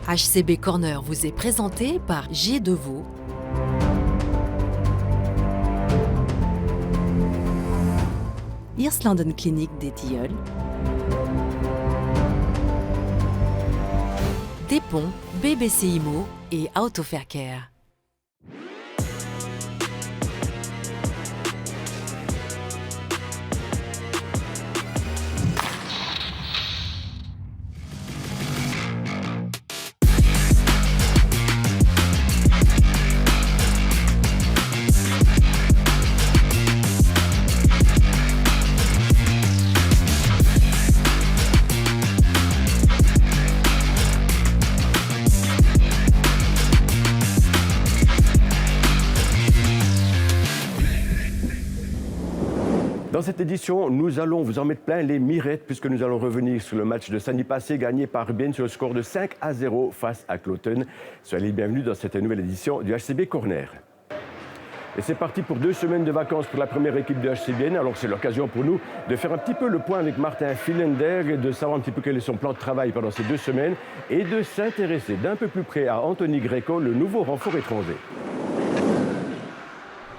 HCB Corner vous est présenté par J. Deveau, Hirslanden Clinique des Tilleuls, Dépont, BBC Immo et Autofaircare. Dans cette édition, nous allons vous en mettre plein les mirettes puisque nous allons revenir sur le match de samedi passé gagné par Bienne sur le score de 5-0 face à Kloten. Soyez les bienvenus dans cette nouvelle édition du HCB Corner. Et c'est parti pour 2 semaines de vacances pour la première équipe de HC Bienne. Alors c'est l'occasion pour nous de faire un petit peu le point avec Martin Filender, de savoir un petit peu quel est son plan de travail pendant ces 2 semaines et de s'intéresser d'un peu plus près à Anthony Greco, le nouveau renfort étranger.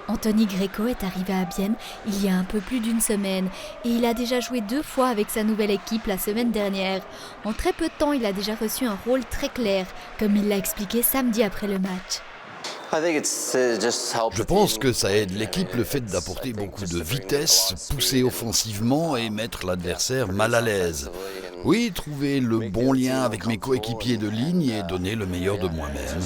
Anthony Greco est arrivé à Bienne il y a un peu plus d'une semaine et il a déjà joué 2 fois avec sa nouvelle équipe la semaine dernière. En très peu de temps, il a déjà reçu un rôle très clair, comme il l'a expliqué samedi après le match. Je pense que ça aide l'équipe le fait d'apporter beaucoup de vitesse, pousser offensivement et mettre l'adversaire mal à l'aise. Oui, trouver le bon lien avec mes coéquipiers de ligne et donner le meilleur de moi-même.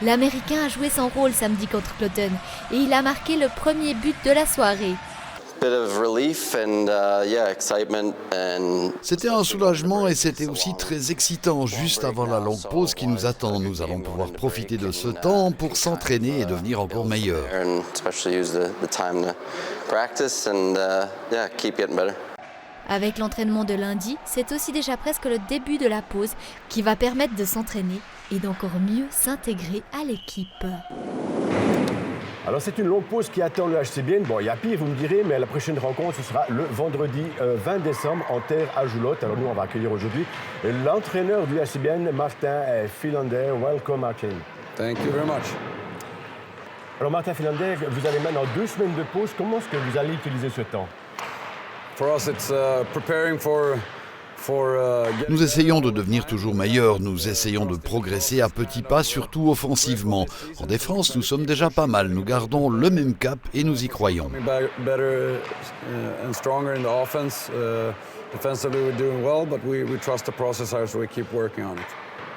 L'Américain a joué son rôle samedi contre Kloten et il a marqué le premier but de la soirée. C'était un soulagement et c'était aussi très excitant juste avant la longue pause qui nous attend. Nous allons pouvoir profiter de ce temps pour s'entraîner et devenir encore meilleurs. Avec l'entraînement de lundi, c'est aussi déjà presque le début de la pause qui va permettre de s'entraîner et d'encore mieux s'intégrer à l'équipe. Alors c'est une longue pause qui attend le HC Bienne. Bon, il y a pire, vous me direz, mais la prochaine rencontre, ce sera le vendredi 20 décembre en terre à Joulotte. Alors nous, on va accueillir aujourd'hui l'entraîneur du HC Bienne, Martin Filender. Welcome, Martin. Thank you very much. Alors Martin Filender, vous avez maintenant 2 semaines de pause. Comment est-ce que vous allez utiliser ce temps? For us, it's preparing for Nous essayons de devenir toujours meilleurs, nous essayons de progresser à petits pas, surtout offensivement. En défense, nous sommes déjà pas mal, nous gardons le même cap et nous y croyons. better and stronger in the offense. Defensively, we're doing well, but we trust the process as we keep working on it.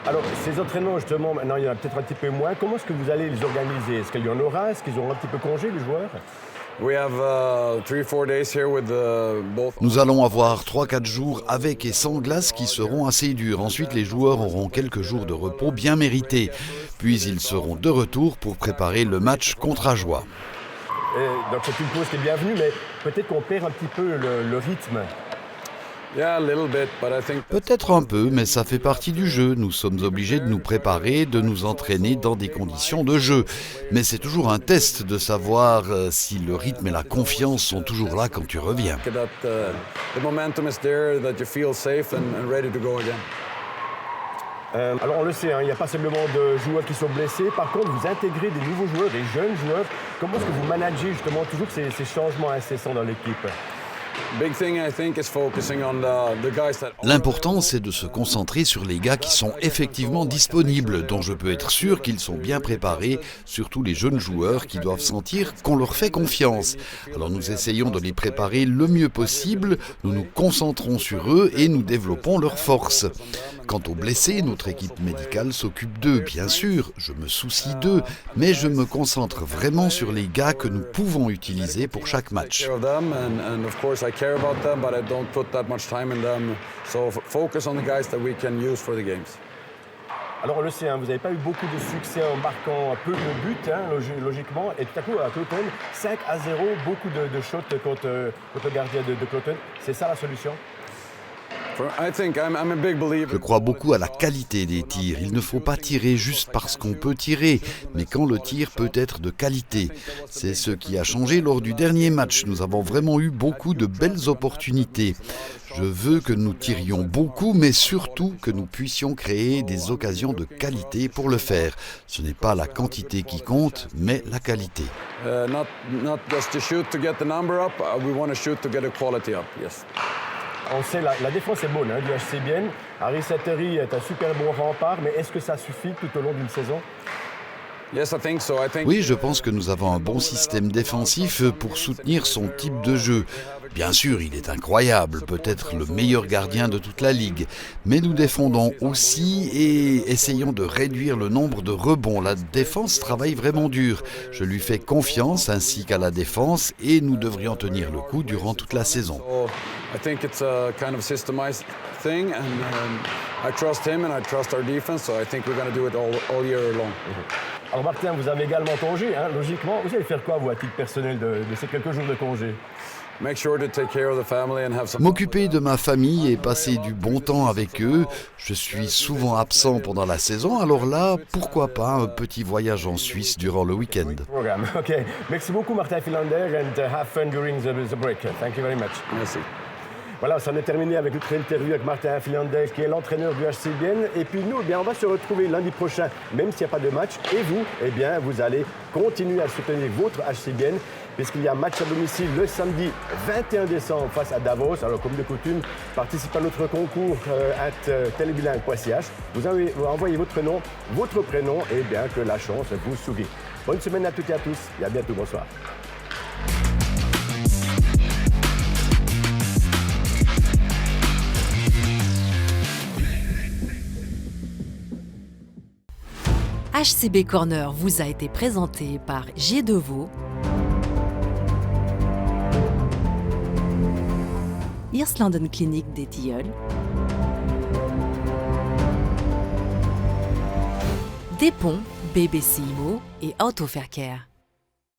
Alors, ces entraînements, justement, maintenant, il y en a peut-être un petit peu moins. Comment est-ce que vous allez les organiser? Est-ce qu'il y en aura? Est-ce qu'ils auront un petit peu congé, les joueurs? We have 3-4 days here with both. Nous allons avoir 3-4 jours avec et sans glace qui seront assez durs. Ensuite, les joueurs auront quelques jours de repos bien mérités. Puis, ils seront de retour pour préparer le match contre Ajoie. Donc, c'est une pause qui est bienvenue, mais peut-être qu'on perd un petit peu le rythme. Yeah, a little bit, but I think Peut-être un peu, mais ça fait partie du jeu. Nous sommes obligés de nous préparer, de nous entraîner dans des conditions de jeu. Mais c'est toujours un test de savoir si le rythme et la confiance sont toujours là quand tu reviens. that the momentum is there, that you feel safe and ready to go again. Alors, on le sait, hein, il n'y a pas simplement de joueurs qui sont blessés. Par contre, vous intégrez des nouveaux joueurs, des jeunes joueurs. Comment est-ce que vous managez justement toujours ces changements incessants dans l'équipe? Big thing, I think, is focusing on the guys that. L'important, c'est de se concentrer sur les gars qui sont effectivement disponibles, dont je peux être sûr qu'ils sont bien préparés, surtout les jeunes joueurs qui doivent sentir qu'on leur fait confiance. Alors nous essayons de les préparer le mieux possible, nous nous concentrons sur eux et nous développons leurs forces. Quant aux blessés, notre équipe médicale s'occupe d'eux, bien sûr, je me soucie d'eux, mais je me concentre vraiment sur les gars que nous pouvons utiliser pour chaque match. Care of them, and of course I care about them, but I don't put that much time in them. So focus on the guys that we can use for the games. Alors, on le sait, hein, vous n'avez pas eu beaucoup de succès en marquant peu de buts, hein, logiquement. Et tout à coup, à Kloten, 5-0, beaucoup de shots contre le gardien de Kloten. C'est ça la solution? Je crois beaucoup à la qualité des tirs. Il ne faut pas tirer juste parce qu'on peut tirer, mais quand le tir peut être de qualité. C'est ce qui a changé lors du dernier match. Nous avons vraiment eu beaucoup de belles opportunités. Je veux que nous tirions beaucoup, mais surtout que nous puissions créer des occasions de qualité pour le faire. Ce n'est pas la quantité qui compte, mais la qualité. Not just to shoot to get the number up, we want to shoot to get the quality up, yes. On sait, la défense est bonne du HC Bienne. Harry Sattery est un super bon rempart, mais est-ce que ça suffit tout au long d'une saison? Oui, je pense que nous avons un bon système défensif pour soutenir son type de jeu. Bien sûr, il est incroyable, peut-être le meilleur gardien de toute la ligue. Mais nous défendons aussi et essayons de réduire le nombre de rebonds. La défense travaille vraiment dur. Je lui fais confiance ainsi qu'à la défense et nous devrions tenir le coup durant toute la saison. I think it's a kind of systemized thing, and I trust him and I trust our defense, so I think we're going to do it all year long. Alors Martin, vous avez également congé, logiquement. Vous allez faire quoi, vous, à titre personnel, de ces quelques jours de congé? M'occuper de ma famille et passer du bon temps avec eux. Je suis souvent absent pendant la saison, alors là, pourquoi pas un petit voyage en Suisse durant le week-end. OK. Merci beaucoup, Martin Philander, and have fun during the break. Thank you very much. Merci. Voilà, ça en est terminé avec notre interview avec Martin Philander, qui est l'entraîneur du HC Bienne. Et puis nous, on va se retrouver lundi prochain, même s'il n'y a pas de match. Et vous, vous allez continuer à soutenir votre HC Bienne, puisqu'il y a match à domicile le samedi 21 décembre face à Davos. Alors, comme de coutume, participez à notre concours @telebilingue.ch. Vous envoyez votre nom, votre prénom, et que la chance vous sourit. Bonne semaine à toutes et à tous, et à bientôt. Bonsoir. HCB Corner vous a été présenté par G2VO, Hirslanden Clinique des Tilleuls, Despont, BBC Immo et Autoverkehr.